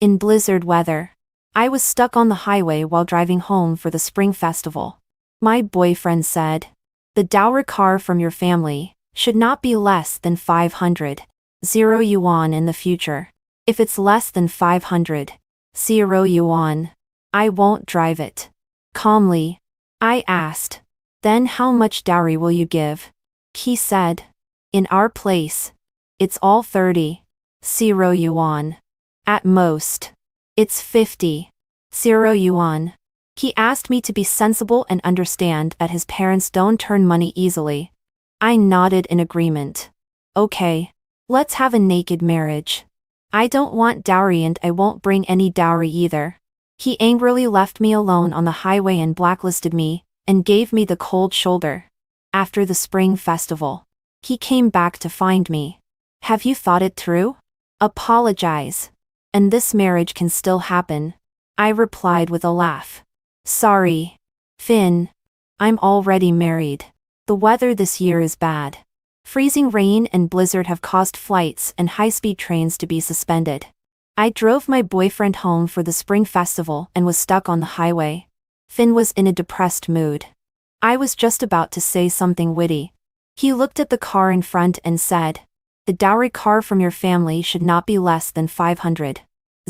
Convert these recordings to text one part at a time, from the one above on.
In blizzard weather. I was stuck on the highway while driving home for the spring festival. My boyfriend said, "The dowry car from your family should not be less than 500 yuan in the future. If it's less than 500 yuan, I won't drive it." Calmly, I asked, "Then how much dowry will you give?" He said, "In our place, it's all 30 yuan. At most, it's 50 yuan." He asked me to be sensible and understand that his parents don't turn money easily. I nodded in agreement. "Okay, let's have a naked marriage. I don't want dowry and I won't bring any dowry either." He angrily left me alone on the highway and blacklisted me, and gave me the cold shoulder. After the spring festival, he came back to find me. "Have you thought it through? Apologize. And this marriage can still happen." I replied with a laugh. "Sorry, Finn. I'm already married. The weather this year is bad. Freezing rain and blizzard have caused flights and high-speed trains to be suspended." I drove my boyfriend home for the spring festival and was stuck on the highway. Finn was in a depressed mood. I was just about to say something witty. He looked at the car in front and said, "The dowry car from your family should not be less than 500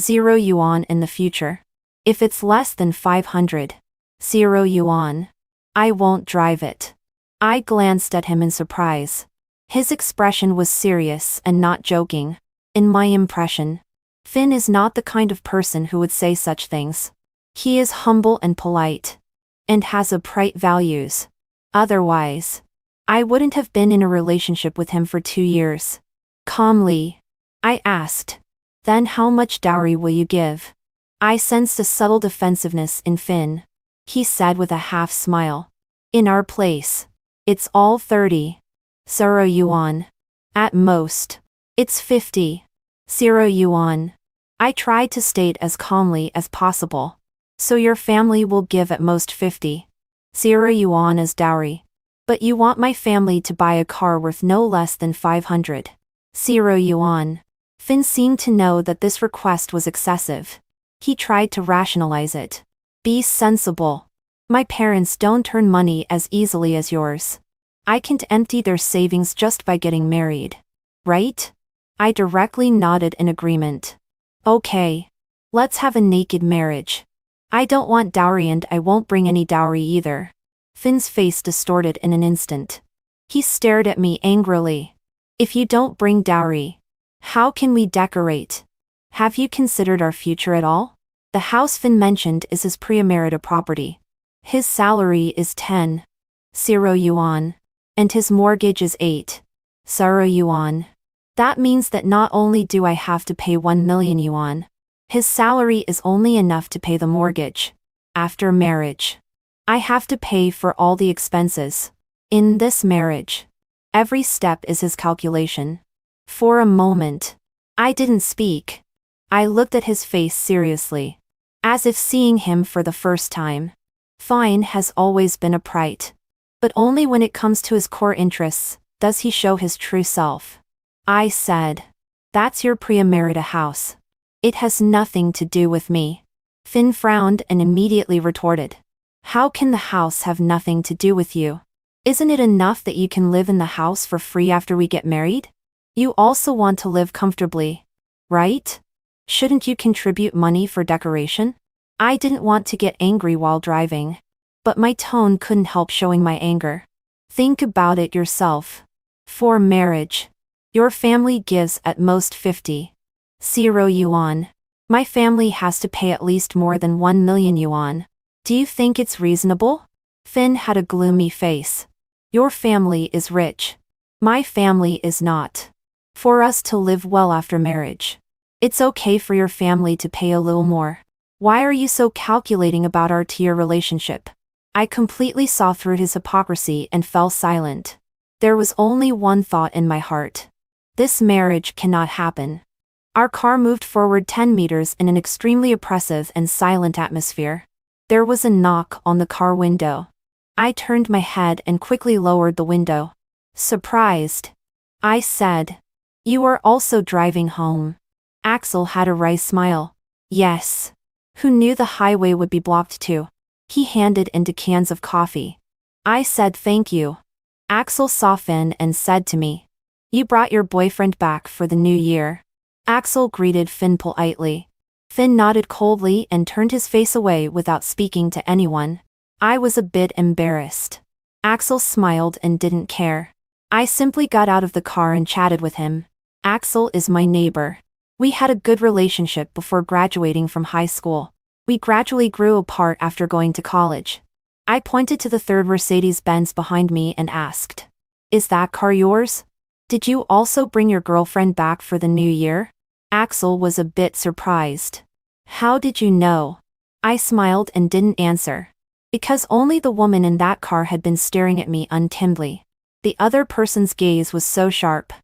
yuan in the future. If it's less than 500 yuan, I won't drive it." I glanced at him in surprise. His expression was serious and not joking. In my impression, Finn is not the kind of person who would say such things. He is humble and polite, and has upright values. Otherwise, I wouldn't have been in a relationship with him for 2 years. Calmly, I asked, "Then how much dowry will you give?" I sensed a subtle defensiveness in Finn. He said with a half smile, "In our place, it's all 30 yuan. At most, it's 50 yuan." I tried to state as calmly as possible. "So your family will give at most 50 yuan as dowry. But you want my family to buy a car worth no less than 500 yuan. Finn seemed to know that this request was excessive. He tried to rationalize it. "Be sensible. My parents don't turn money as easily as yours. I can't empty their savings just by getting married. Right?" I directly nodded in agreement. "Okay. Let's have a naked marriage. I don't want dowry and I won't bring any dowry either." Finn's face distorted in an instant. He stared at me angrily. "If you don't bring dowry, how can we decorate? Have you considered our future at all? The house Finn mentioned is his pre-emerita property. His salary is 10 yuan, and his mortgage is 8 yuan. That means that not only do I have to pay 1 million yuan, his salary is only enough to pay the mortgage. After marriage, I have to pay for all the expenses. In this marriage, every step is his calculation." For a moment, I didn't speak. I looked at his face seriously, as if seeing him for the first time. Fine has always been upright, but only when it comes to his core interests does he show his true self. I said, "That's your pre-emerita house. It has nothing to do with me." Finn frowned and immediately retorted, "How can the house have nothing to do with you? Isn't it enough that you can live in the house for free after we get married? You also want to live comfortably, right? Shouldn't you contribute money for decoration?" I didn't want to get angry while driving, but my tone couldn't help showing my anger. "Think about it yourself. For marriage, your family gives at most 50 yuan. My family has to pay at least more than 1 million yuan. Do you think it's reasonable?" Finn had a gloomy face. "Your family is rich. My family is not. For us to live well after marriage, it's okay for your family to pay a little more. Why are you so calculating about our tier relationship?" I completely saw through his hypocrisy and fell silent. There was only one thought in my heart. This marriage cannot happen. Our car moved forward 10 meters in an extremely oppressive and silent atmosphere. There was a knock on the car window. I turned my head and quickly lowered the window. "Surprised?" I said. "You are also driving home." Axel had a wry smile. Yes. Who knew the highway would be blocked too? He handed into cans of coffee. I said thank you. Axel saw Finn and said to me, "You brought your boyfriend back for the new year." Axel greeted Finn politely. Finn nodded coldly and turned his face away without speaking to anyone. I was a bit embarrassed. Axel smiled and didn't care. I simply got out of the car and chatted with him. Axel is my neighbor. We had a good relationship before graduating from high school. We gradually grew apart after going to college. I pointed to the third Mercedes-Benz behind me and asked, "Is that car yours? Did you also bring your girlfriend back for the new year?" Axel was a bit surprised. "How did you know?" I smiled and didn't answer. Because only the woman in that car had been staring at me untimidly. The other person's gaze was so sharp.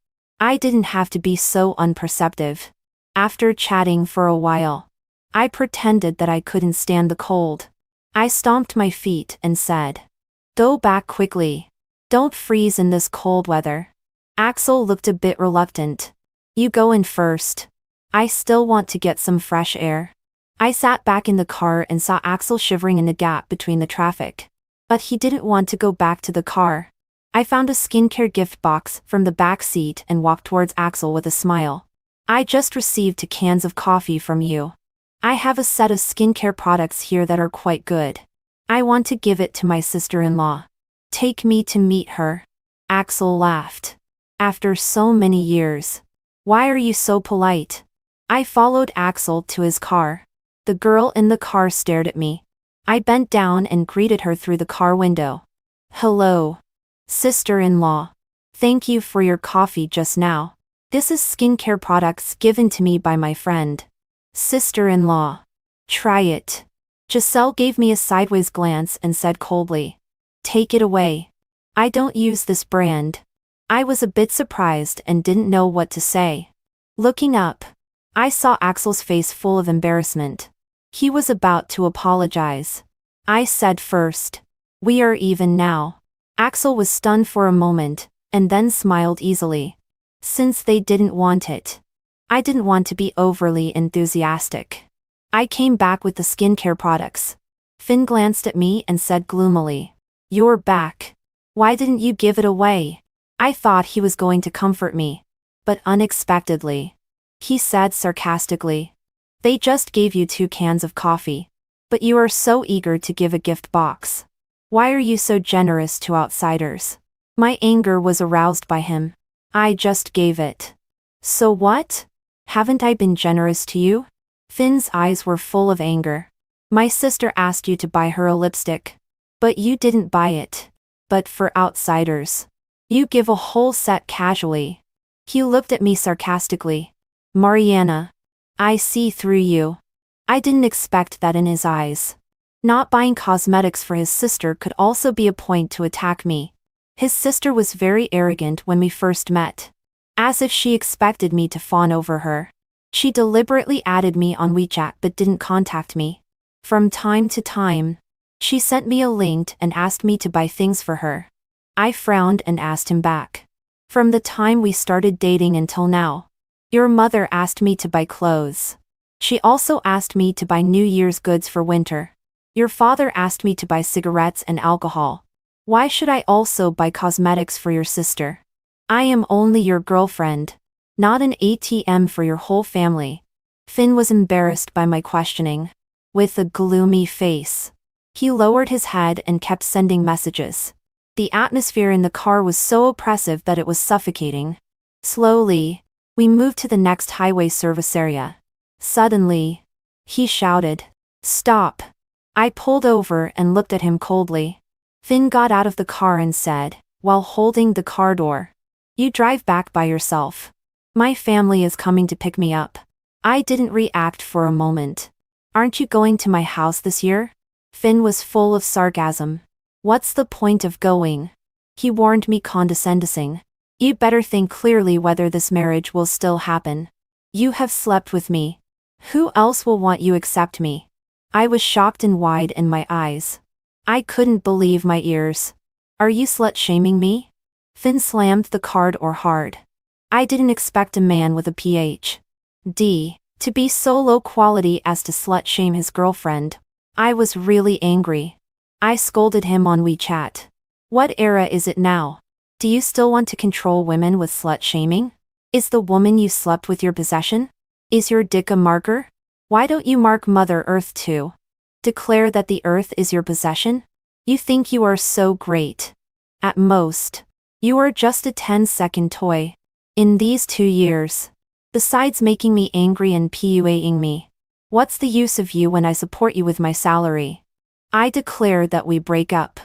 I didn't have to be so unperceptive. After chatting for a while, I pretended that I couldn't stand the cold. I stomped my feet and said, "Go back quickly. Don't freeze in this cold weather." Axel looked a bit reluctant. "You go in first. I still want to get some fresh air." I sat back in the car and saw Axel shivering in the gap between the traffic. But he didn't want to go back to the car. I found a skincare gift box from the back seat and walked towards Axel with a smile. "I just received 2 cans of coffee from you. I have a set of skincare products here that are quite good. I want to give it to my sister-in-law. Take me to meet her." Axel laughed. "After so many years. Why are you so polite?" I followed Axel to his car. The girl in the car stared at me. I bent down and greeted her through the car window. "Hello, sister-in-law. Thank you for your coffee just now. This is skincare products given to me by my friend." "Sister-in-law. Try it." Giselle gave me a sideways glance and said coldly, "Take it away. I don't use this brand." I was a bit surprised and didn't know what to say. Looking up, I saw Axel's face full of embarrassment. He was about to apologize. I said first, "We are even now." Axel was stunned for a moment, and then smiled easily. Since they didn't want it. I didn't want to be overly enthusiastic. I came back with the skincare products. Finn glanced at me and said gloomily, "You're back. Why didn't you give it away?" I thought he was going to comfort me. But unexpectedly, he said sarcastically, "They just gave you 2 cans of coffee. But you are so eager to give a gift box. Why are you so generous to outsiders?" My anger was aroused by him. "I just gave it. So what? Haven't I been generous to you?" Finn's eyes were full of anger. "My sister asked you to buy her a lipstick. But you didn't buy it. But for outsiders, you give a whole set casually." He looked at me sarcastically. "Mariana, I see through you." I didn't expect that in his eyes. Not buying cosmetics for his sister could also be a point to attack me. His sister was very arrogant when we first met. As if she expected me to fawn over her. She deliberately added me on WeChat but didn't contact me. From time to time, she sent me a link and asked me to buy things for her. I frowned and asked him back. "From the time we started dating until now, your mother asked me to buy clothes. She also asked me to buy New Year's goods for winter. Your father asked me to buy cigarettes and alcohol. Why should I also buy cosmetics for your sister? I am only your girlfriend, not an ATM for your whole family." Finn was embarrassed by my questioning. With a gloomy face, he lowered his head and kept sending messages. The atmosphere in the car was so oppressive that it was suffocating. Slowly, we moved to the next highway service area. Suddenly, he shouted, "Stop!" I pulled over and looked at him coldly. Finn got out of the car and said, while holding the car door, "You drive back by yourself. My family is coming to pick me up." I didn't react for a moment. "Aren't you going to my house this year?" Finn was full of sarcasm. "What's the point of going?" He warned me condescending. "You better think clearly whether this marriage will still happen. You have slept with me. Who else will want you except me?" I was shocked and wide in my eyes. I couldn't believe my ears. "Are you slut-shaming me?" Finn slammed the car door hard. I didn't expect a man with a PhD To be so low quality as to slut shame his girlfriend. I was really angry. I scolded him on WeChat. What era is it now? Do you still want to control women with slut shaming? Is the woman you slept with your possession? Is your dick a marker? Why don't you mark Mother Earth too? Declare that the earth is your possession? You think you are so great. At most, you are just a 10-second toy. In these 2 years, besides making me angry and PUAing me, what's the use of you when I support you with my salary? I declare that we break up.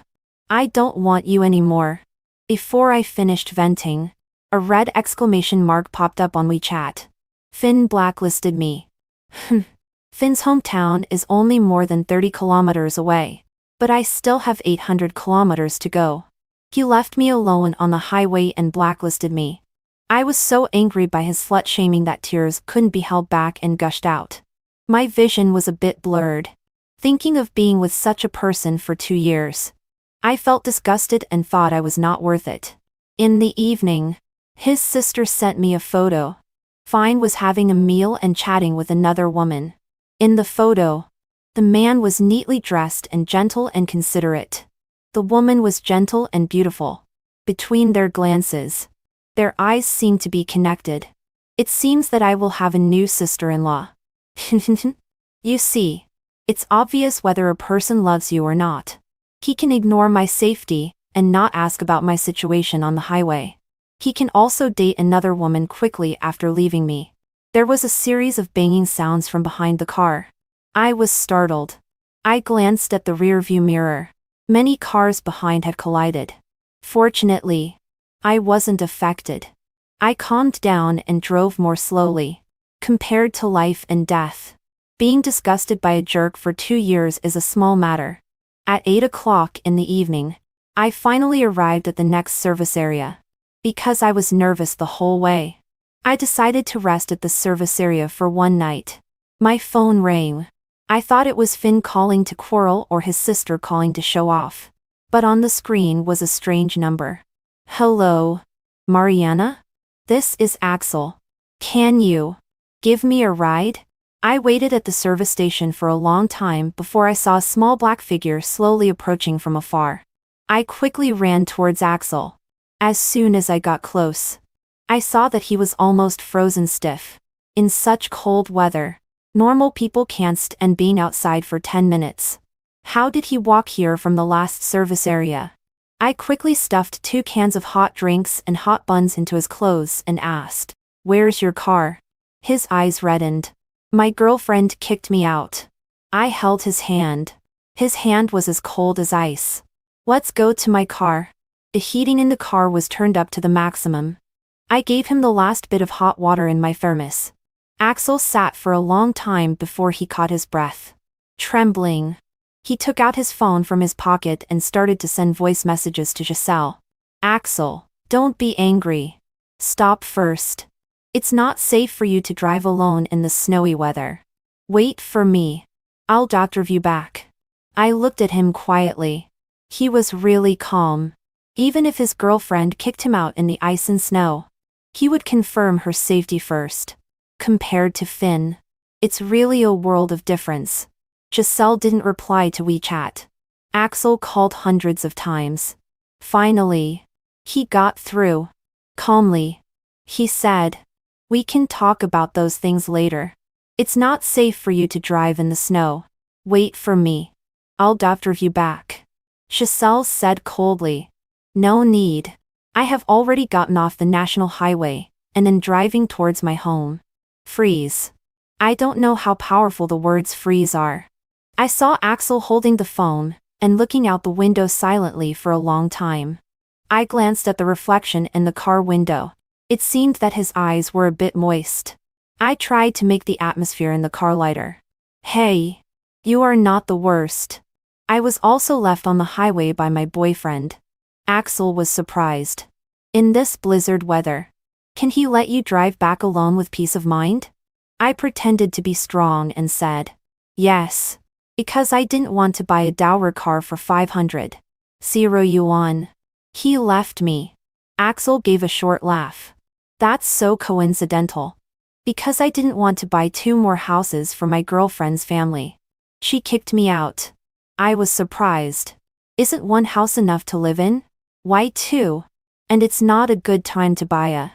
I don't want you anymore. Before I finished venting, a red exclamation mark popped up on WeChat. Finn blacklisted me. Finn's hometown is only more than 30 kilometers away, but I still have 800 kilometers to go. He left me alone on the highway and blacklisted me. I was so angry by his slut shaming that tears couldn't be held back and gushed out. My vision was a bit blurred. Thinking of being with such a person for 2 years, I felt disgusted and thought I was not worth it. In the evening, his sister sent me a photo. Finn was having a meal and chatting with another woman. In the photo, the man was neatly dressed and gentle and considerate. The woman was gentle and beautiful. Between their glances, their eyes seemed to be connected. It seems that I will have a new sister-in-law. You see, it's obvious whether a person loves you or not. He can ignore my safety and not ask about my situation on the highway. He can also date another woman quickly after leaving me. There was a series of banging sounds from behind the car. I was startled. I glanced at the rearview mirror. Many cars behind had collided. Fortunately, I wasn't affected. I calmed down and drove more slowly. Compared to life and death, being disgusted by a jerk for 2 years is a small matter. At 8 o'clock in the evening, I finally arrived at the next service area. Because I was nervous the whole way, I decided to rest at the service area for one night. My phone rang. I thought it was Finn calling to quarrel or his sister calling to show off. But on the screen was a strange number. Hello, Mariana? This is Axel. Can you give me a ride? I waited at the service station for a long time before I saw a small black figure slowly approaching from afar. I quickly ran towards Axel. As soon as I got close, I saw that he was almost frozen stiff. In such cold weather, normal people can't stand being outside for 10 minutes. How did he walk here from the last service area? I quickly stuffed 2 cans of hot drinks and hot buns into his clothes and asked, "Where's your car?" His eyes reddened. My girlfriend kicked me out. I held his hand. His hand was as cold as ice. Let's go to my car. The heating in the car was turned up to the maximum. I gave him the last bit of hot water in my thermos. Axel sat for a long time before he caught his breath. Trembling, he took out his phone from his pocket and started to send voice messages to Giselle. Axel, don't be angry. Stop first. It's not safe for you to drive alone in the snowy weather. Wait for me. I'll drive you back. I looked at him quietly. He was really calm. Even if his girlfriend kicked him out in the ice and snow, he would confirm her safety first. Compared to Finn, it's really a world of difference. Giselle didn't reply to WeChat. Axel called hundreds of times. Finally, he got through. Calmly, he said, "We can talk about those things later. It's not safe for you to drive in the snow. Wait for me. I'll drive you back." Giselle said coldly. No need. I have already gotten off the national highway, and am driving towards my home. Freeze. I don't know how powerful the words freeze are. I saw Axel holding the phone, and looking out the window silently for a long time. I glanced at the reflection in the car window. It seemed that his eyes were a bit moist. I tried to make the atmosphere in the car lighter. Hey. You are not the worst. I was also left on the highway by my boyfriend. Axel was surprised. In this blizzard weather, can he let you drive back alone with peace of mind? I pretended to be strong and said, yes, because I didn't want to buy a dowry car for 500 yuan. He left me. Axel gave a short laugh. That's so coincidental. Because I didn't want to buy 2 more houses for my girlfriend's family. She kicked me out. I was surprised. Isn't 1 house enough to live in? Why 2? And it's not a good time to buy a.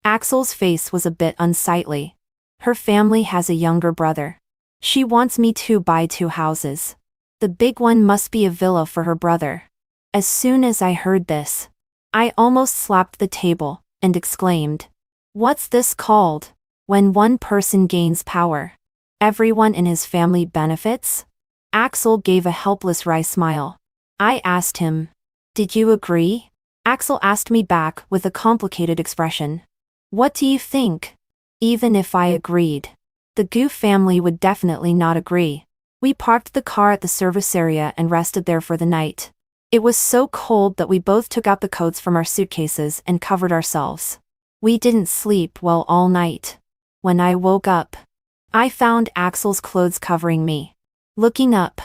Axel's face was a bit unsightly. Her family has a younger brother. She wants me to buy 2 houses. The big one must be a villa for her brother. As soon as I heard this, I almost slapped the table and exclaimed, "What's this called? When one person gains power, everyone in his family benefits?" Axel gave a helpless wry smile. I asked him, "Did you agree?" Axel asked me back with a complicated expression. "What do you think?" Even if I agreed, the Goof family would definitely not agree. We parked the car at the service area and rested there for the night. It was so cold that we both took out the coats from our suitcases and covered ourselves. We didn't sleep well all night. When I woke up, I found Axel's clothes covering me. Looking up,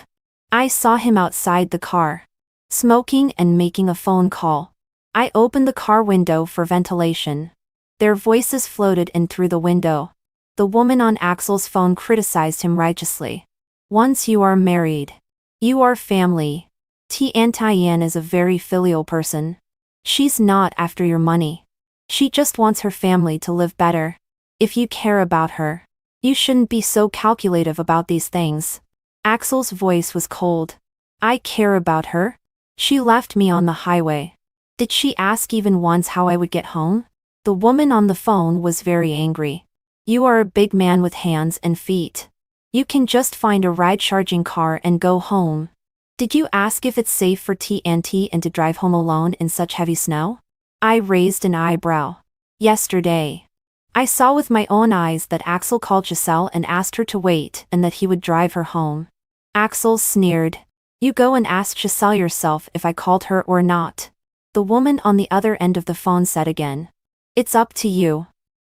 I saw him outside the car, smoking and making a phone call. I opened the car window for ventilation. Their voices floated in through the window. The woman on Axel's phone criticized him righteously. "Once you are married, you are family. Tian is a very filial person. She's not after your money. She just wants her family to live better. If you care about her, you shouldn't be so calculative about these things." Axel's voice was cold. "I care about her? She left me on the highway. Did she ask even once how I would get home?" The woman on the phone was very angry. "You are a big man with hands and feet. You can just find a ride-charging car and go home. Did you ask if it's safe for TNT and to drive home alone in such heavy snow?" I raised an eyebrow. "Yesterday, I saw with my own eyes that Axel called Giselle and asked her to wait and that he would drive her home." Axel sneered. "You go and ask Giselle yourself if I called her or not." The woman on the other end of the phone said again, "It's up to you.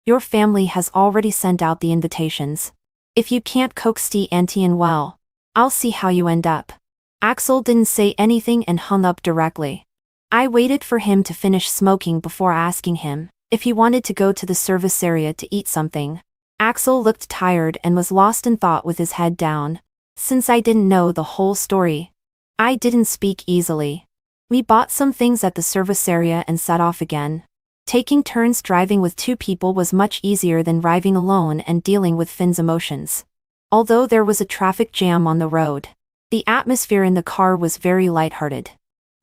Your family has already sent out the invitations. If you can't coax TNT in well, I'll see how you end up." Axel didn't say anything and hung up directly. I waited for him to finish smoking before asking him if he wanted to go to the service area to eat something. Axel looked tired and was lost in thought with his head down. Since I didn't know the whole story, I didn't speak easily. We bought some things at the service area and set off again. Taking turns driving with 2 people was much easier than driving alone and dealing with Finn's emotions. Although there was a traffic jam on the road, the atmosphere in the car was very lighthearted.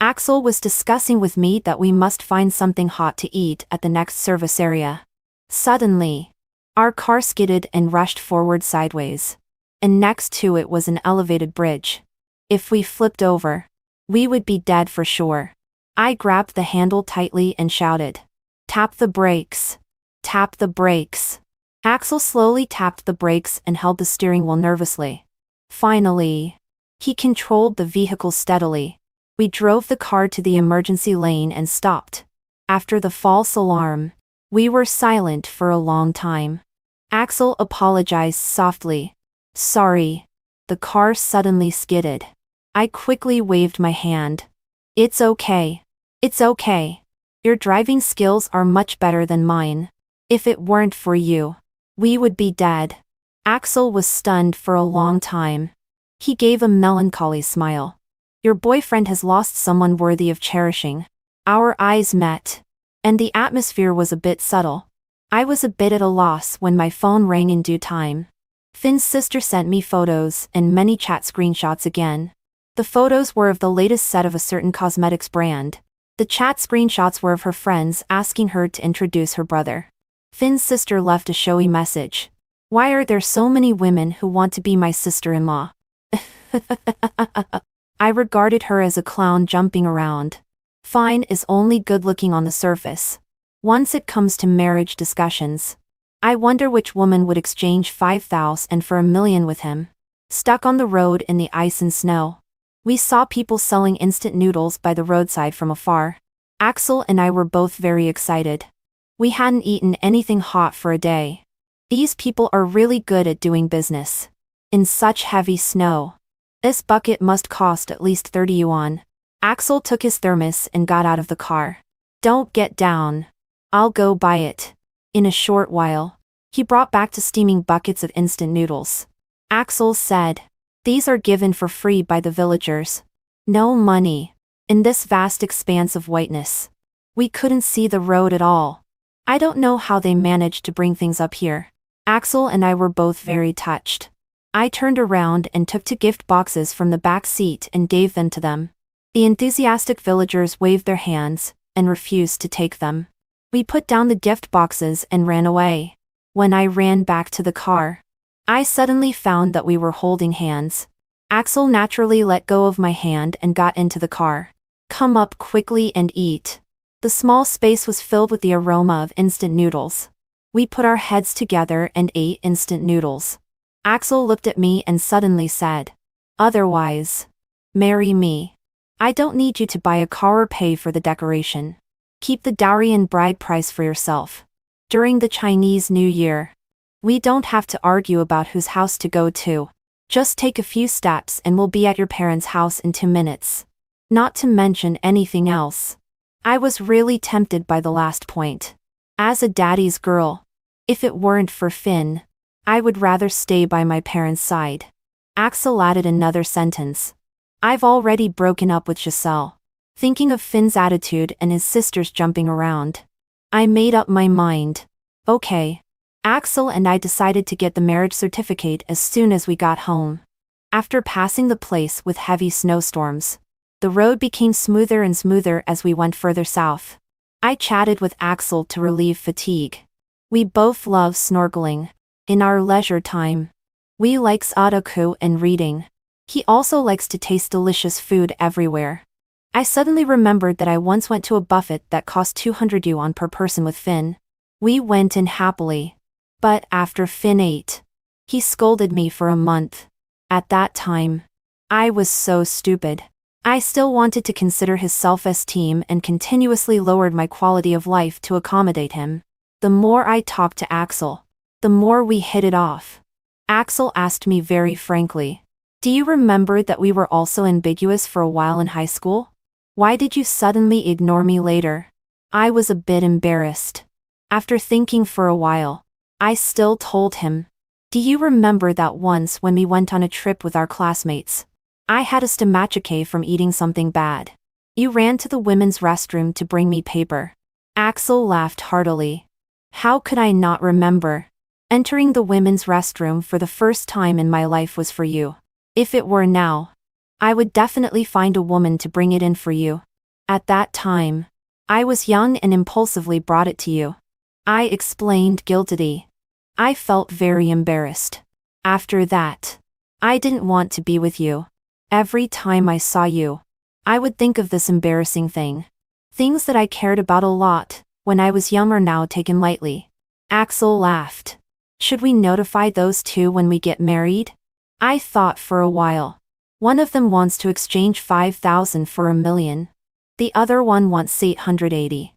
Axel was discussing with me that we must find something hot to eat at the next service area. Suddenly, our car skidded and rushed forward sideways. And next to it was an elevated bridge. If we flipped over, we would be dead for sure. I grabbed the handle tightly and shouted, "Tap the brakes! Tap the brakes!" Axel slowly tapped the brakes and held the steering wheel nervously. Finally, he controlled the vehicle steadily. We drove the car to the emergency lane and stopped. After the false alarm, we were silent for a long time. Axel apologized softly. "Sorry." The car suddenly skidded. I quickly waved my hand. "It's okay. It's okay. Your driving skills are much better than mine. If it weren't for you, we would be dead." Axel was stunned for a long time. He gave a melancholy smile. "Your boyfriend has lost someone worthy of cherishing." Our eyes met, and the atmosphere was a bit subtle. I was a bit at a loss when my phone rang in due time. Finn's sister sent me photos and many chat screenshots again. The photos were of the latest set of a certain cosmetics brand. The chat screenshots were of her friends asking her to introduce her brother. Finn's sister left a showy message. "Why are there so many women who want to be my sister-in-law?" I regarded her as a clown jumping around. Fine is only good-looking on the surface. Once it comes to marriage discussions, I wonder which woman would exchange 5,000 for 1,000,000 with him. Stuck on the road in the ice and snow, we saw people selling instant noodles by the roadside from afar. Axel and I were both very excited. We hadn't eaten anything hot for a day. These people are really good at doing business. In such heavy snow, this bucket must cost at least 30 yuan. Axel took his thermos and got out of the car. "Don't get down. I'll go buy it." In a short while, He brought back 2 steaming buckets of instant noodles. Axel said, "These are given for free by the villagers. No money." In this vast expanse of whiteness, we couldn't see the road at all. I don't know how they managed to bring things up here. Axel and I were both very touched. I turned around and took 2 gift boxes from the back seat and gave them to them. The enthusiastic villagers waved their hands and refused to take them. We put down the gift boxes and ran away. When I ran back to the car, I suddenly found that we were holding hands. Axel naturally let go of my hand and got into the car. "Come up quickly and eat." The small space was filled with the aroma of instant noodles. We put our heads together and ate instant noodles. Axel looked at me and suddenly said, "Otherwise, marry me. I don't need you to buy a car or pay for the decoration. Keep the dowry and bride price for yourself. During the Chinese New Year, we don't have to argue about whose house to go to. Just take a few steps and we'll be at your parents' house in 2 minutes. Not to mention anything else." I was really tempted by the last point. As a daddy's girl, if it weren't for Finn, I would rather stay by my parents' side. Axel added another sentence. "I've already broken up with Giselle." Thinking of Finn's attitude and his sisters jumping around, I made up my mind. Okay. Axel and I decided to get the marriage certificate as soon as we got home. After passing the place with heavy snowstorms, the road became smoother and smoother as we went further south. I chatted with Axel to relieve fatigue. We both love snorkeling. In our leisure time, we like sudoku and reading. He also likes to taste delicious food everywhere. I suddenly remembered that I once went to a buffet that cost 200 yuan per person with Finn. We went in happily. But after Finn ate, he scolded me for a month. At that time, I was so stupid. I still wanted to consider his self-esteem and continuously lowered my quality of life to accommodate him. The more I talked to Axel, the more we hit it off. Axel asked me very frankly, "Do you remember that we were also ambiguous for a while in high school? Why did you suddenly ignore me later?" I was a bit embarrassed. After thinking for a while, I still told him, "Do you remember that once when we went on a trip with our classmates, I had a stomachache from eating something bad? You ran to the women's restroom to bring me paper." Axel laughed heartily. How could I not remember? Entering the women's restroom for the first time in my life was for you. If it were now, I would definitely find a woman to bring it in for you. At that time, I was young and impulsively brought it to you. I explained guiltily. I felt very embarrassed. After that, I didn't want to be with you. Every time I saw you, I would think of this embarrassing thing. Things that I cared about a lot when I was young are now taken lightly. Axel laughed. Should we notify those 2 when we get married? I thought for a while. One of them wants to exchange 5,000 for 1,000,000. The other one wants 880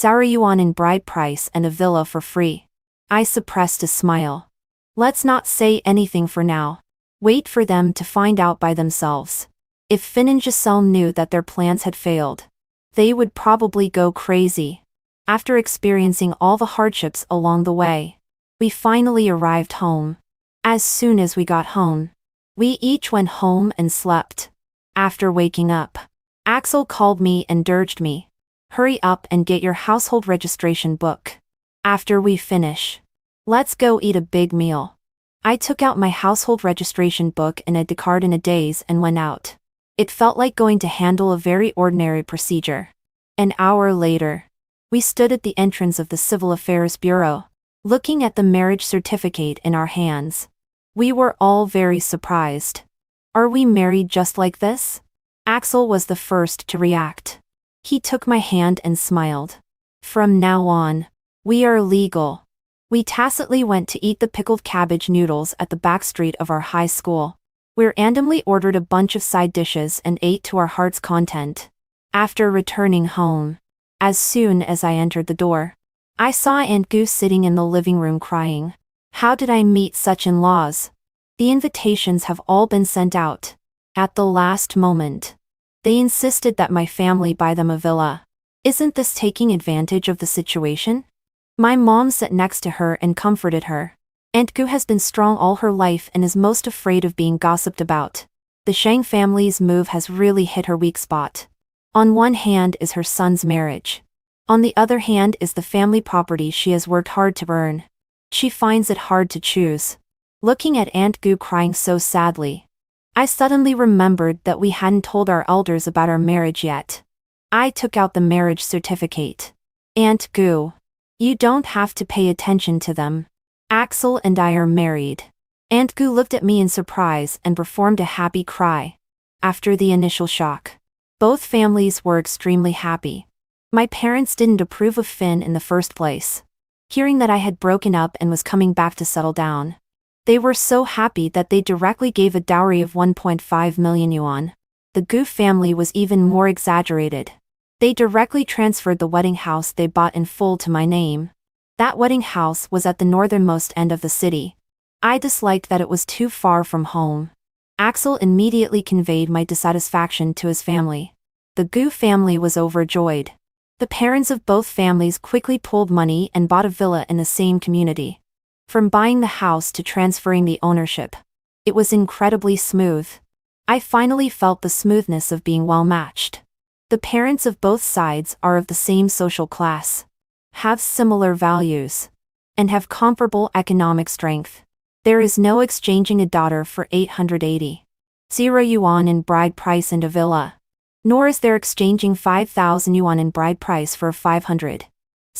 yuan in bride price and a villa for free. I suppressed a smile. Let's not say anything for now. Wait for them to find out by themselves. If Finn and Giselle knew that their plans had failed, they would probably go crazy. After experiencing all the hardships along the way, we finally arrived home. As soon as we got home, we each went home and slept. After waking up, Axel called me and urged me, "Hurry up and get your household registration book. After we finish, let's go eat a big meal." I took out my household registration book and a card in a daze and went out. It felt like going to handle a very ordinary procedure. An hour later, we stood at the entrance of the Civil Affairs Bureau, looking at the marriage certificate in our hands. We were all very surprised. Are we married just like this? Axel was the first to react. He took my hand and smiled. From now on, we are legal. We tacitly went to eat the pickled cabbage noodles at the back street of our high school. We randomly ordered a bunch of side dishes and ate to our heart's content. After returning home, as soon as I entered the door, I saw Aunt Goose sitting in the living room crying. How did I meet such in-laws? The invitations have all been sent out. At the last moment, they insisted that my family buy them a villa. Isn't this taking advantage of the situation? My mom sat next to her and comforted her. Aunt Gu has been strong all her life and is most afraid of being gossiped about. The Shang family's move has really hit her weak spot. On one hand is her son's marriage. On the other hand is the family property she has worked hard to earn. She finds it hard to choose. Looking at Aunt Gu crying so sadly, I suddenly remembered that we hadn't told our elders about our marriage yet. I took out the marriage certificate. Aunt Gu, you don't have to pay attention to them. Axel and I are married. Aunt Gu looked at me in surprise and performed a happy cry. After the initial shock, both families were extremely happy. My parents didn't approve of Finn in the first place. Hearing that I had broken up and was coming back to settle down, they were so happy that they directly gave a dowry of 1.5 million yuan. The Gu family was even more exaggerated. They directly transferred the wedding house they bought in full to my name. That wedding house was at the northernmost end of the city. I disliked that it was too far from home. Axel immediately conveyed my dissatisfaction to his family. The Gu family was overjoyed. The parents of both families quickly pulled money and bought a villa in the same community. From buying the house to transferring the ownership, it was incredibly smooth. I finally felt the smoothness of being well matched. The parents of both sides are of the same social class, have similar values, and have comparable economic strength. There is no exchanging a daughter for 880 yuan in bride price and a villa. Nor is there exchanging 5,000 yuan in bride price for a 500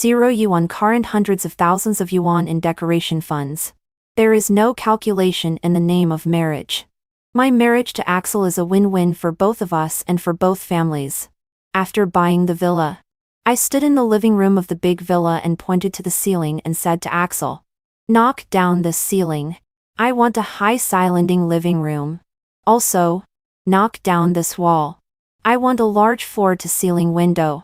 yuan car and hundreds of thousands of yuan in decoration funds. There is no calculation in the name of marriage. My marriage to Axel is a win-win for both of us and for both families. After buying the villa, I stood in the living room of the big villa and pointed to the ceiling and said to Axel, "Knock down this ceiling. I want a high-ceilinging living room. Also, knock down this wall. I want a large floor-to-ceiling window."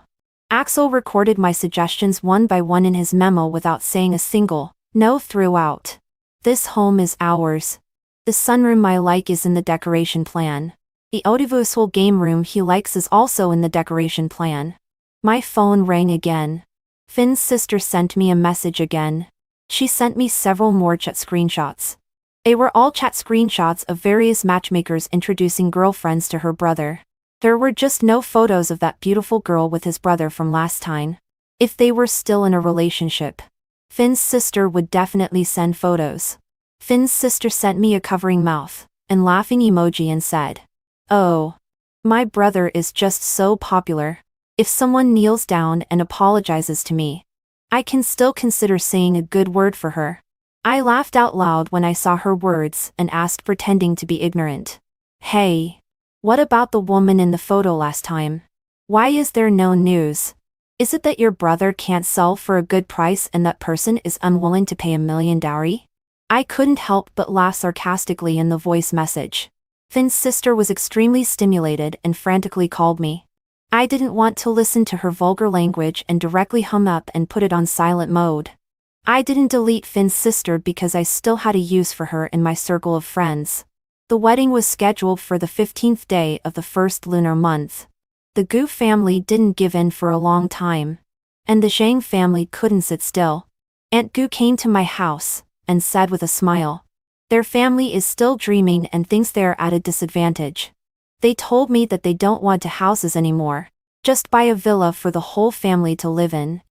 Axel recorded my suggestions one by one in his memo without saying a single no throughout. This home is ours. The sunroom I like is in the decoration plan. The audiovisual game room he likes is also in the decoration plan. My phone rang again. Finn's sister sent me a message again. She sent me several more chat screenshots. They were all chat screenshots of various matchmakers introducing girlfriends to her brother. There were just no photos of that beautiful girl with his brother from last time. If they were still in a relationship, Finn's sister would definitely send photos. Finn's sister sent me a covering mouth and laughing emoji and said, "Oh, my brother is just so popular. If someone kneels down and apologizes to me, I can still consider saying a good word for her." I laughed out loud when I saw her words and asked, pretending to be ignorant, "Hey, what about the woman in the photo last time? Why is there no news? Is it that your brother can't sell for a good price and that person is unwilling to pay 1 million dowry?" I couldn't help but laugh sarcastically in the voice message. Finn's sister was extremely stimulated and frantically called me. I didn't want to listen to her vulgar language and directly hung up and put it on silent mode. I didn't delete Finn's sister because I still had a use for her in my circle of friends. The wedding was scheduled for the 15th day of the first lunar month. The Gu family didn't give in for a long time, and the Zhang family couldn't sit still. Aunt Gu came to my house and said with a smile, their family is still dreaming and thinks they are at a disadvantage. They told me that they don't want houses anymore, just buy a villa for the whole family to live in.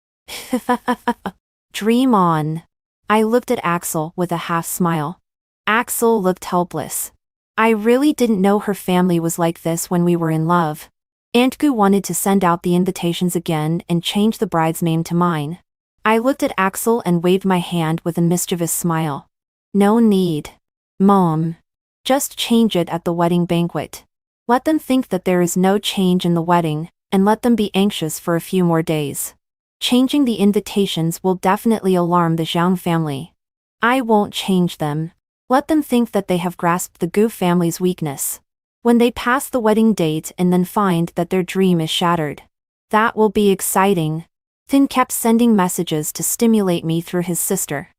Dream on. I looked at Axel with a half smile. Axel looked helpless. I really didn't know her family was like this when we were in love. Aunt Gu wanted to send out the invitations again and change the bride's name to mine. I looked at Axel and waved my hand with a mischievous smile. No need. Mom. Just change it at the wedding banquet. Let them think that there is no change in the wedding, and let them be anxious for a few more days. Changing the invitations will definitely alarm the Zhang family. I won't change them. Let them think that they have grasped the Gu family's weakness. When they pass the wedding date and then find that their dream is shattered. That will be exciting. Finn kept sending messages to stimulate me through his sister.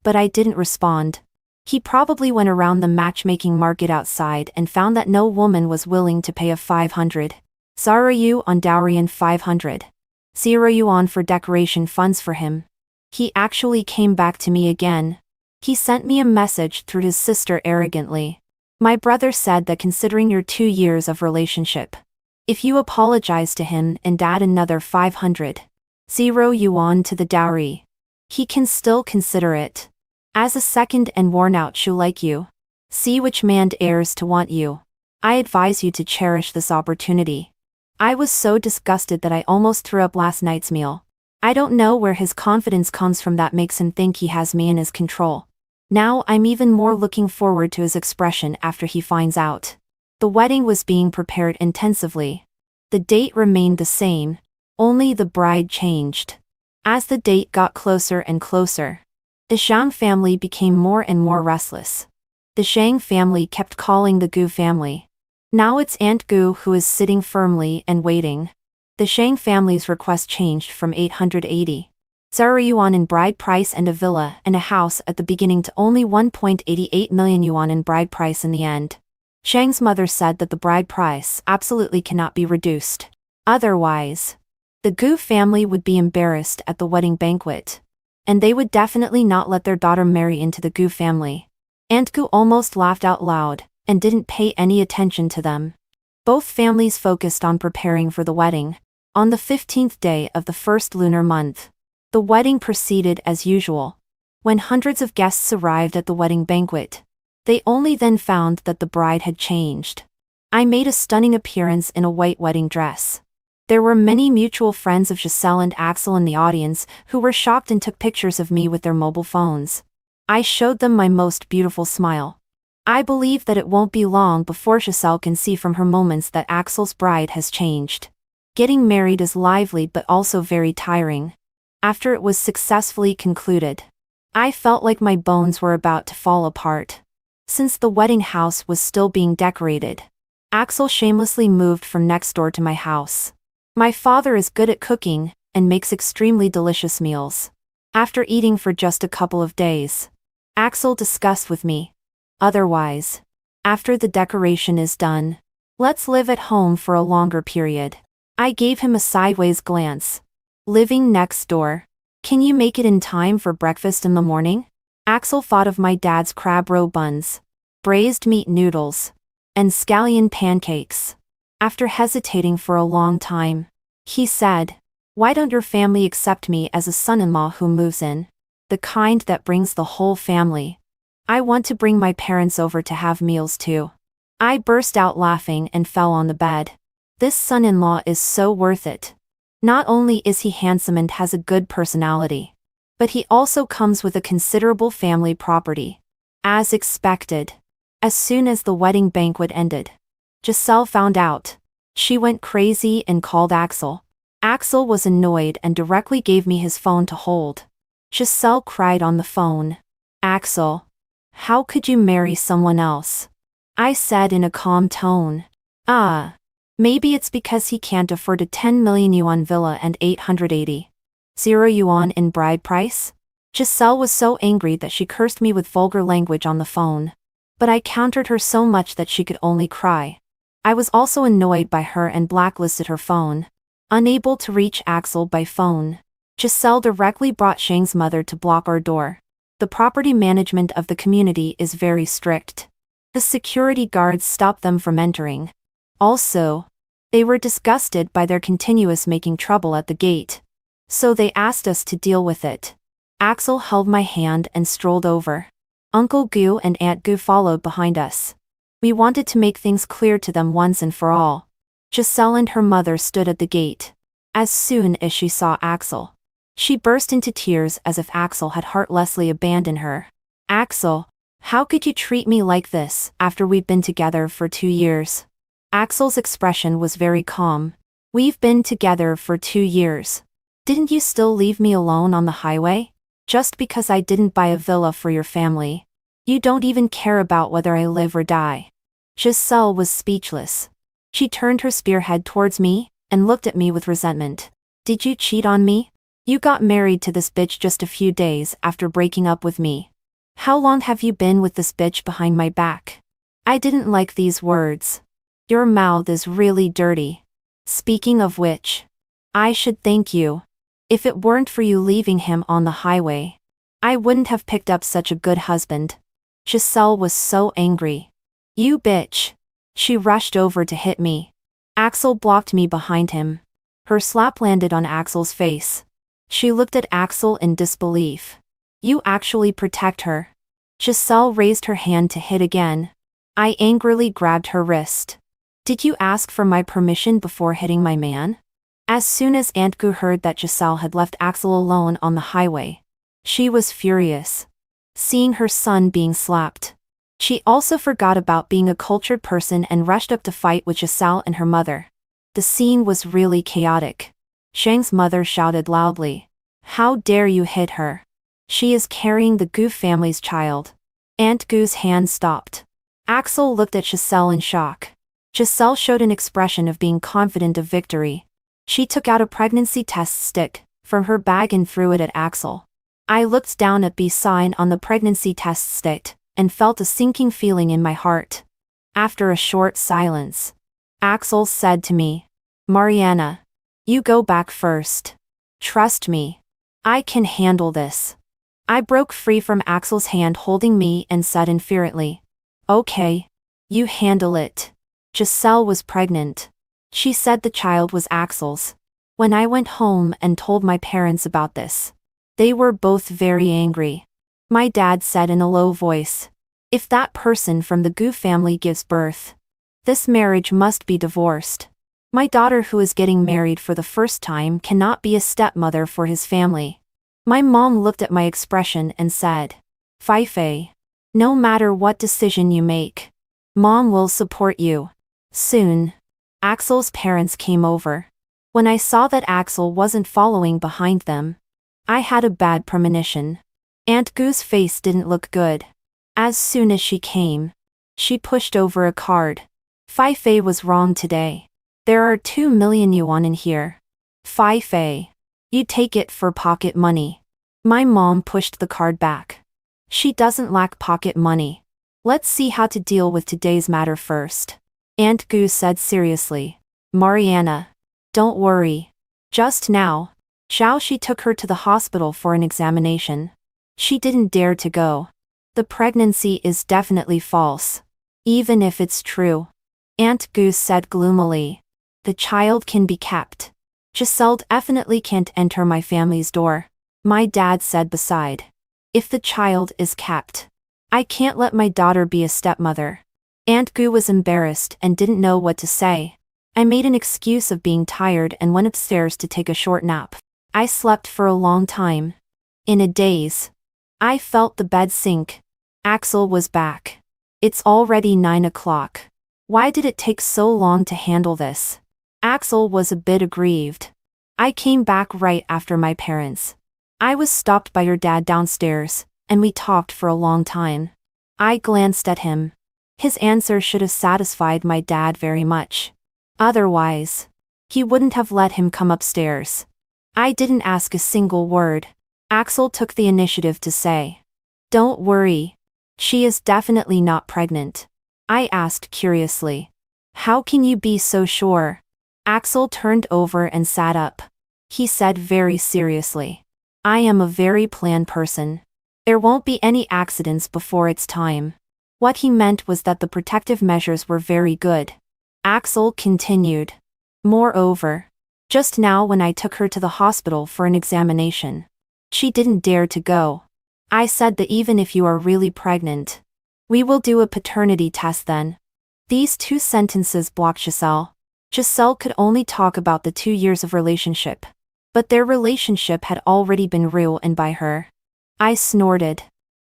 But I didn't respond. He probably went around the matchmaking market outside and found that no woman was willing to pay a 500 yuan on dowry and 500 yuan for decoration funds for him. He actually came back to me again. He sent me a message through his sister arrogantly. My brother said that considering your 2 years of relationship, if you apologize to him and add another 500 yuan to the dowry, he can still consider it. As a second and worn-out shoe like you, see which man dares to want you. I advise you to cherish this opportunity. I was so disgusted that I almost threw up last night's meal. I don't know where his confidence comes from that makes him think he has me in his control. Now I'm even more looking forward to his expression after he finds out. The wedding was being prepared intensively. The date remained the same, only the bride changed. As the date got closer and closer, the Zhang family became more and more restless. The Zhang family kept calling the Gu family. Now it's Aunt Gu who is sitting firmly and waiting. The Zhang family's request changed from 880 yuan in bride price and a villa and a house at the beginning to only 1.88 million yuan in bride price in the end. Zhang's mother said that the bride price absolutely cannot be reduced. Otherwise, the Gu family would be embarrassed at the wedding banquet. And they would definitely not let their daughter marry into the Gu family. Aunt Gu almost laughed out loud and didn't pay any attention to them. Both families focused on preparing for the wedding. On the 15th day of the first lunar month, the wedding proceeded as usual. When hundreds of guests arrived at the wedding banquet, they only then found that the bride had changed. I made a stunning appearance in a white wedding dress. There were many mutual friends of Giselle and Axel in the audience who were shocked and took pictures of me with their mobile phones. I showed them my most beautiful smile. I believe that it won't be long before Giselle can see from her moments that Axel's bride has changed. Getting married is lively but also very tiring. After it was successfully concluded, I felt like my bones were about to fall apart. Since the wedding house was still being decorated, Axel shamelessly moved from next door to my house. My father is good at cooking and makes extremely delicious meals. After eating for just a couple of days, Axel discussed with me. Otherwise, after the decoration is done, let's live at home for a longer period. I gave him a sideways glance. Living next door. Can you make it in time for breakfast in the morning? Axel thought of my dad's crab roe buns, braised meat noodles, and scallion pancakes. After hesitating for a long time, he said, "Why don't your family accept me as a son-in-law who moves in? The kind that brings the whole family. I want to bring my parents over to have meals too." I burst out laughing and fell on the bed. This son-in-law is so worth it. Not only is he handsome and has a good personality, but he also comes with a considerable family property. As expected, as soon as the wedding banquet ended, Giselle found out. She went crazy and called Axel. Axel was annoyed and directly gave me his phone to hold. Giselle cried on the phone. "Axel, how could you marry someone else?" I said in a calm tone. Maybe it's because he can't afford a 10 million yuan villa and 880 yuan in bride price? Giselle was so angry that she cursed me with vulgar language on the phone. But I countered her so much that she could only cry. I was also annoyed by her and blacklisted her phone. Unable to reach Axel by phone, Giselle directly brought Shang's mother to block our door. The property management of the community is very strict. The security guards stopped them from entering. Also, they were disgusted by their continuous making trouble at the gate. So they asked us to deal with it. Axel held my hand and strolled over. Uncle Gu and Aunt Gu followed behind us. We wanted to make things clear to them once and for all. Giselle and her mother stood at the gate. As soon as she saw Axel, she burst into tears as if Axel had heartlessly abandoned her. "Axel, how could you treat me like this after we've been together for 2 years?" Axel's expression was very calm. "We've been together for 2 years. Didn't you still leave me alone on the highway? Just because I didn't buy a villa for your family. You don't even care about whether I live or die." Giselle was speechless. She turned her spearhead towards me and looked at me with resentment. "Did you cheat on me? You got married to this bitch just a few days after breaking up with me. How long have you been with this bitch behind my back?" I didn't like these words. "Your mouth is really dirty. Speaking of which, I should thank you. If it weren't for you leaving him on the highway, I wouldn't have picked up such a good husband. Giselle was so angry. You bitch. She rushed over to hit me. Axel blocked me behind him. Her slap landed on Axel's face. She looked at Axel in disbelief. You actually protect her. Giselle raised her hand to hit again. I angrily grabbed her wrist. Did you ask for my permission before hitting my man? As soon as Aunt Gu heard that Giselle had left Axel alone on the highway, she was furious. Seeing her son being slapped. She also forgot about being a cultured person and rushed up to fight with Giselle and her mother. The scene was really chaotic. Shang's mother shouted loudly. How dare you hit her? She is carrying the Gu family's child. Aunt Gu's hand stopped. Axel looked at Giselle in shock. Giselle showed an expression of being confident of victory. She took out a pregnancy test stick from her bag and threw it at Axel. I looked down at the sign on the pregnancy test stick and felt a sinking feeling in my heart. After a short silence, Axel said to me, Mariana, you go back first. Trust me. I can handle this. I broke free from Axel's hand holding me and said infuriately, Okay. You handle it. Giselle was pregnant. She said the child was Axel's. When I went home and told my parents about this, they were both very angry. My dad said in a low voice, If that person from the Gu family gives birth, this marriage must be divorced. My daughter who is getting married for the first time cannot be a stepmother for his family. My mom looked at my expression and said, Fei, no matter what decision you make, Mom will support you. Soon, Axel's parents came over. When I saw that Axel wasn't following behind them, I had a bad premonition. Aunt Gu's face didn't look good. As soon as she came, she pushed over a card. Fei was wrong today. There are 2 million yuan in here. Fei, you take it for pocket money. My mom pushed the card back. She doesn't lack pocket money. Let's see how to deal with today's matter first. Aunt Gu said seriously. Mariana, don't worry. Just now, Xiao took her to the hospital for an examination. She didn't dare to go. The pregnancy is definitely false. Even if it's true. Aunt Gu said gloomily. The child can be kept. Giselle definitely can't enter my family's door. My dad said beside. If the child is kept, I can't let my daughter be a stepmother. Aunt Gu was embarrassed and didn't know what to say. I made an excuse of being tired and went upstairs to take a short nap. I slept for a long time. In a daze, I felt the bed sink. Axel was back. It's already 9 o'clock. Why did it take so long to handle this? Axel was a bit aggrieved. I came back right after my parents. I was stopped by your dad downstairs, and we talked for a long time. I glanced at him. His answer should have satisfied my dad very much. Otherwise, he wouldn't have let him come upstairs. I didn't ask a single word. Axel took the initiative to say, Don't worry. She is definitely not pregnant. I asked curiously. How can you be so sure? Axel turned over and sat up. He said very seriously. I am a very planned person. There won't be any accidents before it's time. What he meant was that the protective measures were very good. Axel continued. Moreover, just now when I took her to the hospital for an examination, she didn't dare to go. I said that even if you are really pregnant, we will do a paternity test then. These 2 sentences blocked Giselle. Giselle could only talk about the 2 years of relationship. But their relationship had already been ruined by her. I snorted.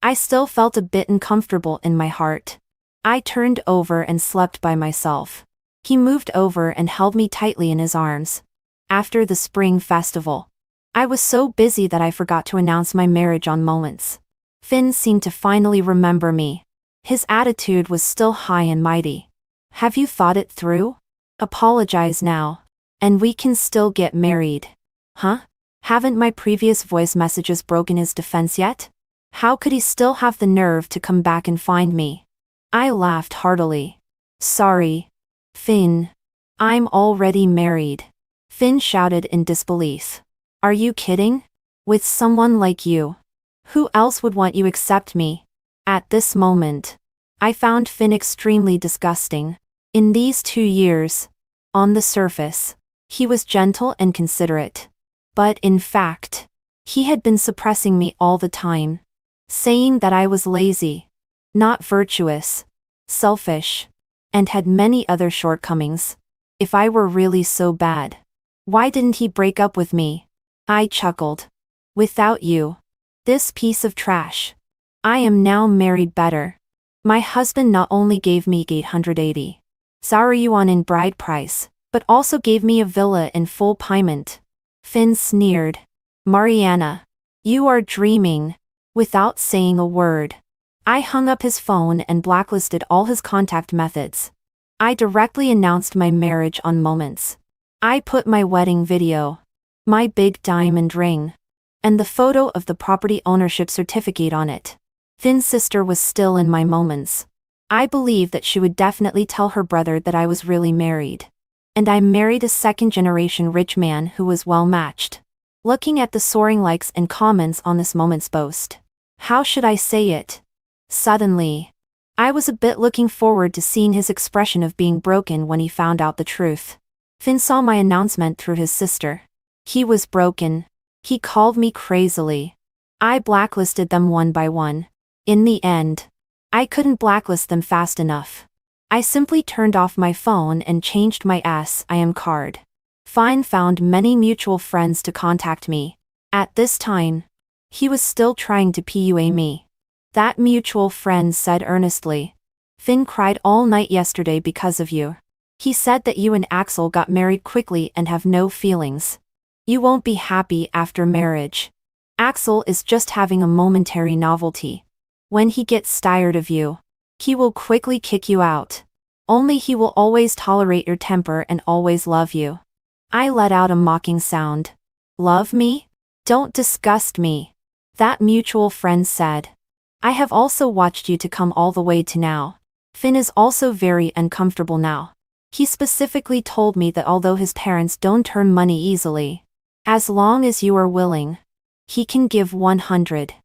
I still felt a bit uncomfortable in my heart. I turned over and slept by myself. He moved over and held me tightly in his arms. After the spring festival, I was so busy that I forgot to announce my marriage on moments. Finn seemed to finally remember me. His attitude was still high and mighty. Have you thought it through? Apologize now, and we can still get married. Huh? Haven't my previous voice messages broken his defense yet? How could he still have the nerve to come back and find me? I laughed heartily. Sorry. Finn. I'm already married. Finn shouted in disbelief. Are you kidding? With someone like you. Who else would want you except me? At this moment, I found Finn extremely disgusting. In these 2 years, on the surface, he was gentle and considerate. But in fact, he had been suppressing me all the time, saying that I was lazy, not virtuous, selfish, and had many other shortcomings. If I were really so bad, why didn't he break up with me? I chuckled. Without you. This piece of trash. I am now married better. My husband not only gave me 880 yuan in bride price, but also gave me a villa in full payment. Finn sneered. Mariana. You are dreaming. Without saying a word, I hung up his phone and blacklisted all his contact methods. I directly announced my marriage on Moments. I put my wedding video, my big diamond ring, and the photo of the property ownership certificate on it. Finn's sister was still in my Moments. I believed that she would definitely tell her brother that I was really married. And I married a second-generation rich man who was well-matched. Looking at the soaring likes and comments on this Moments post. How should I say it? Suddenly, I was a bit looking forward to seeing his expression of being broken when he found out the truth. Finn saw my announcement through his sister. He was broken. He called me crazily. I blacklisted them one by one. In the end, I couldn't blacklist them fast enough. I simply turned off my phone and changed my SIM card. Finn found many mutual friends to contact me. At this time, he was still trying to PUA me. That mutual friend said earnestly, Finn cried all night yesterday because of you. He said that you and Axel got married quickly and have no feelings. You won't be happy after marriage. Axel is just having a momentary novelty. When he gets tired of you, he will quickly kick you out. Only he will always tolerate your temper and always love you. I let out a mocking sound. Love me? Don't disgust me. That mutual friend said. I have also watched you to come all the way to now. Finn is also very uncomfortable now. He specifically told me that although his parents don't turn money easily, as long as you are willing, he can give 100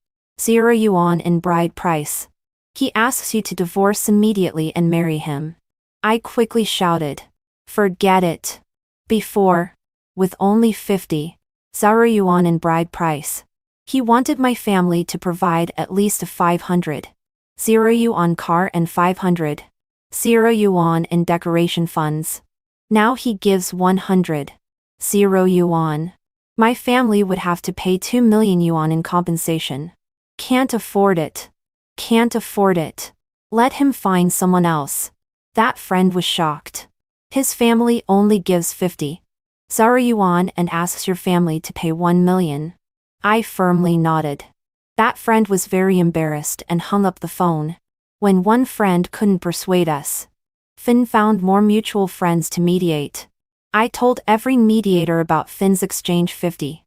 yuan in bride price. He asks you to divorce immediately and marry him. I quickly shouted. Forget it. Before, with only 50 yuan in bride price, he wanted my family to provide at least a 500 yuan car and 500 yuan in decoration funds. Now he gives 100 yuan. My family would have to pay 2 million yuan in compensation. Can't afford it. Can't afford it. Let him find someone else. That friend was shocked. His family only gives 50 yuan and asks your family to pay 1 million. I firmly nodded. That friend was very embarrassed and hung up the phone. When one friend couldn't persuade us, Finn found more mutual friends to mediate. I told every mediator about Finn's exchange 50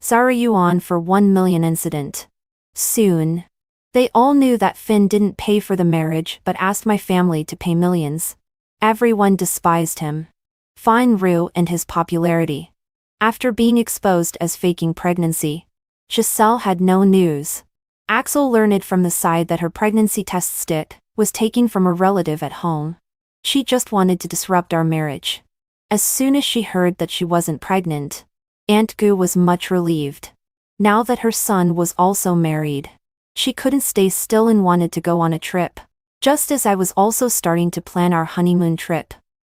yuan for 1 million incident. Soon, they all knew that Finn didn't pay for the marriage but asked my family to pay millions. Everyone despised him. Finn grew and his popularity. After being exposed as faking pregnancy, Giselle had no news. Axel learned from the side that her pregnancy test kit was taken from a relative at home. She just wanted to disrupt our marriage. As soon as she heard that she wasn't pregnant, Aunt Gu was much relieved. Now that her son was also married, she couldn't stay still and wanted to go on a trip. Just as I was also starting to plan our honeymoon trip,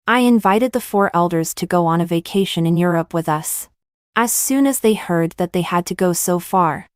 I invited the 4 elders to go on a vacation in Europe with us. As soon as they heard that they had to go so far,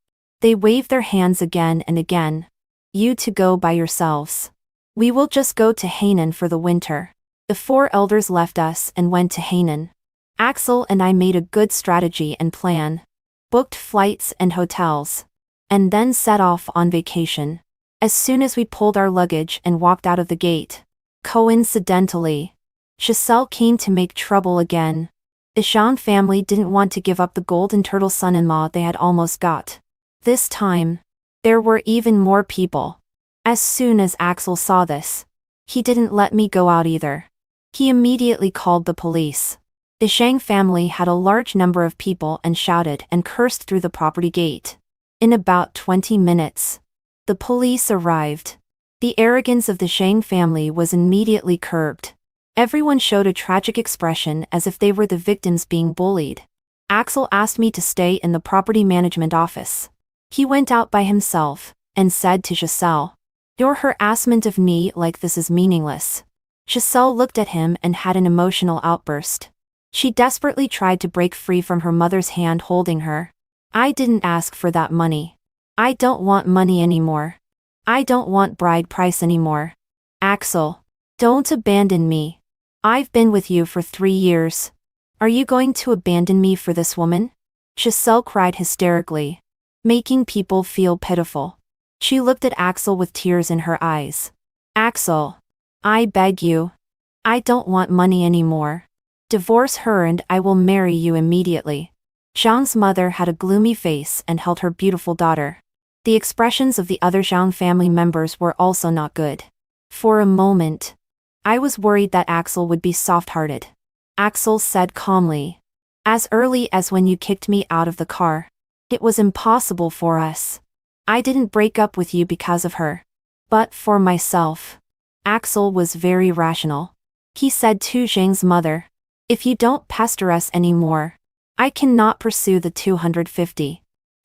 they waved their hands again and again. You to go by yourselves. We will just go to Hainan for the winter. The 4 elders left us and went to Hainan. Axel and I made a good strategy and plan, booked flights and hotels, and then set off on vacation. As soon as we pulled our luggage and walked out of the gate, coincidentally, Giselle came to make trouble again. The Jean family didn't want to give up the golden turtle son-in-law they had almost got. This time, there were even more people. As soon as Axel saw this, he didn't let me go out either. He immediately called the police. The Shang family had a large number of people and shouted and cursed through the property gate. In about 20 minutes, the police arrived. The arrogance of the Shang family was immediately curbed. Everyone showed a tragic expression as if they were the victims being bullied. Axel asked me to stay in the property management office. He went out by himself and said to Giselle, "Your harassment of me like this is meaningless." Giselle looked at him and had an emotional outburst. She desperately tried to break free from her mother's hand holding her. "I didn't ask for that money. I don't want money anymore. I don't want bride price anymore. Axel, don't abandon me. I've been with you for 3 years. Are you going to abandon me for this woman?" Giselle cried hysterically, making people feel pitiful. She looked at Axel with tears in her eyes. "Axel, I beg you. I don't want money anymore. Divorce her and I will marry you immediately." Zhang's mother had a gloomy face and held her beautiful daughter. The expressions of the other Zhang family members were also not good. For a moment, I was worried that Axel would be soft-hearted. Axel said calmly, "As early as when you kicked me out of the car. It was impossible for us. I didn't break up with you because of her. But for myself." Axel was very rational. He said to Zhang's mother, "If you don't pester us anymore, I cannot pursue the 250.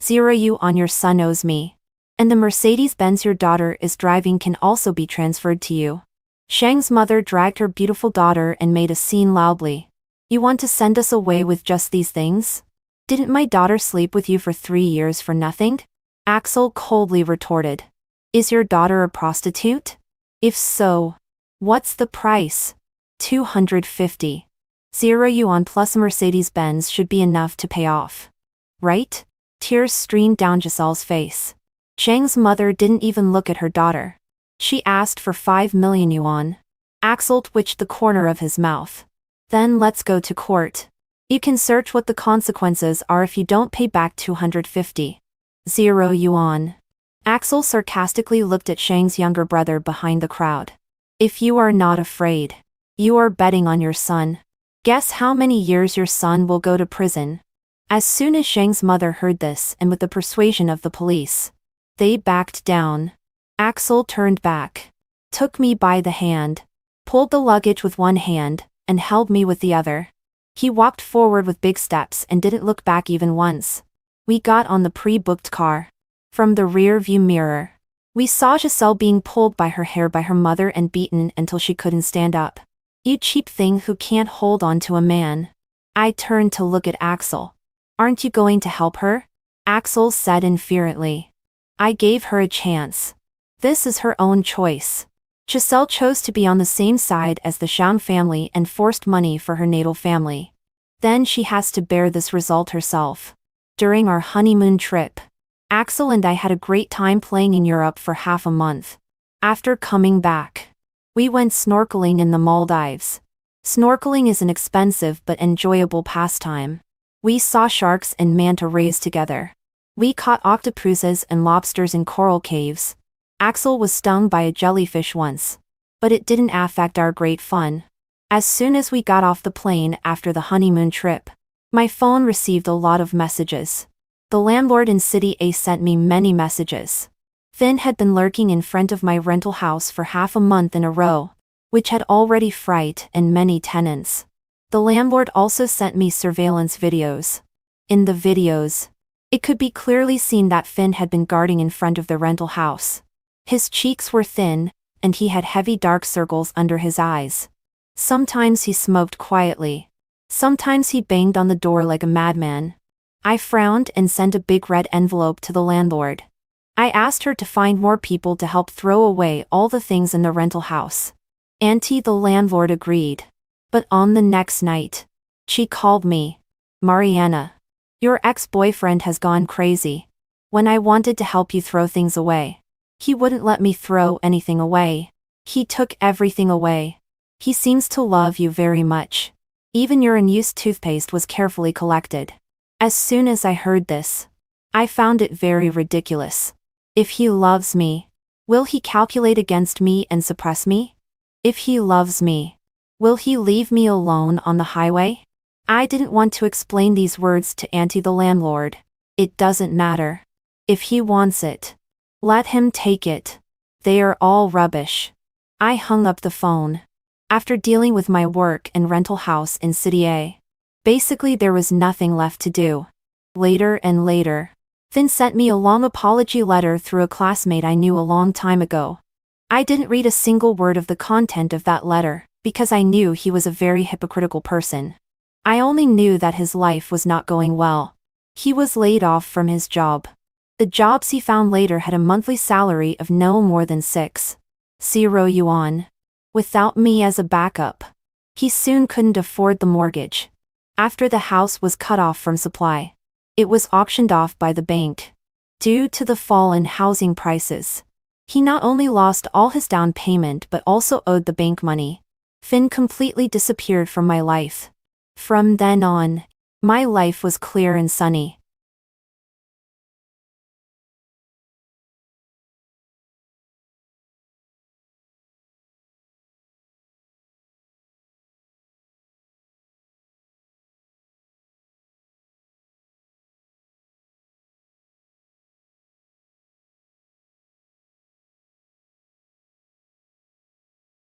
You on your son owes me. And the Mercedes-Benz your daughter is driving can also be transferred to you." Shang's mother dragged her beautiful daughter and made a scene loudly. "You want to send us away with just these things? Didn't my daughter sleep with you for 3 years for nothing?" Axel coldly retorted. "Is your daughter a prostitute? If so, what's the price? 250. Yuan plus a Mercedes-Benz should be enough to pay off. Right?" Tears streamed down Giselle's face. Shang's mother didn't even look at her daughter. She asked for 5 million yuan. Axel twitched the corner of his mouth. "Then let's go to court. You can search what the consequences are if you don't pay back 250. Yuan. Axel sarcastically looked at Shang's younger brother behind the crowd. "If you are not afraid, you are betting on your son. Guess how many years your son will go to prison." As soon as Shang's mother heard this and with the persuasion of the police, they backed down. Axel turned back, took me by the hand, pulled the luggage with one hand, and held me with the other. He walked forward with big steps and didn't look back even once. We got on the pre-booked car. From the rear view mirror, we saw Giselle being pulled by her hair by her mother and beaten until she couldn't stand up. "You cheap thing who can't hold on to a man." I turned to look at Axel. "Aren't you going to help her?" Axel said infuriately. "I gave her a chance. This is her own choice." Giselle chose to be on the same side as the Zhang family and forced money for her natal family. Then she has to bear this result herself. During our honeymoon trip, Axel and I had a great time playing in Europe for half a month. After coming back, we went snorkeling in the Maldives. Snorkeling is an expensive but enjoyable pastime. We saw sharks and manta rays together. We caught octopuses and lobsters in coral caves. Axel was stung by a jellyfish once. But it didn't affect our great fun. As soon as we got off the plane after the honeymoon trip, my phone received a lot of messages. The landlord in City A sent me many messages. Finn had been lurking in front of my rental house for half a month in a row, which had already frightened and many tenants. The landlord also sent me surveillance videos. In the videos, it could be clearly seen that Finn had been guarding in front of the rental house. His cheeks were thin, and he had heavy dark circles under his eyes. Sometimes he smoked quietly. Sometimes he banged on the door like a madman. I frowned and sent a big red envelope to the landlord. I asked her to find more people to help throw away all the things in the rental house. Auntie, the landlord, agreed. But on the next night, she called me. "Mariana, your ex-boyfriend has gone crazy. When I wanted to help you throw things away, he wouldn't let me throw anything away. He took everything away. He seems to love you very much. Even your unused toothpaste was carefully collected." As soon as I heard this, I found it very ridiculous. If he loves me, will he calculate against me and suppress me? If he loves me, will he leave me alone on the highway? I didn't want to explain these words to Auntie the landlord. It doesn't matter. If he wants it, let him take it. They are all rubbish. I hung up the phone. After dealing with my work and rental house in City A, basically there was nothing left to do. Later and later, Finn sent me a long apology letter through a classmate I knew a long time ago. I didn't read a single word of the content of that letter, because I knew he was a very hypocritical person. I only knew that his life was not going well. He was laid off from his job. The jobs he found later had a monthly salary of no more than 6,000 yuan. Without me as a backup, he soon couldn't afford the mortgage. After the house was cut off from supply, it was auctioned off by the bank. Due to the fall in housing prices, he not only lost all his down payment but also owed the bank money. Finn completely disappeared from my life. From then on, my life was clear and sunny.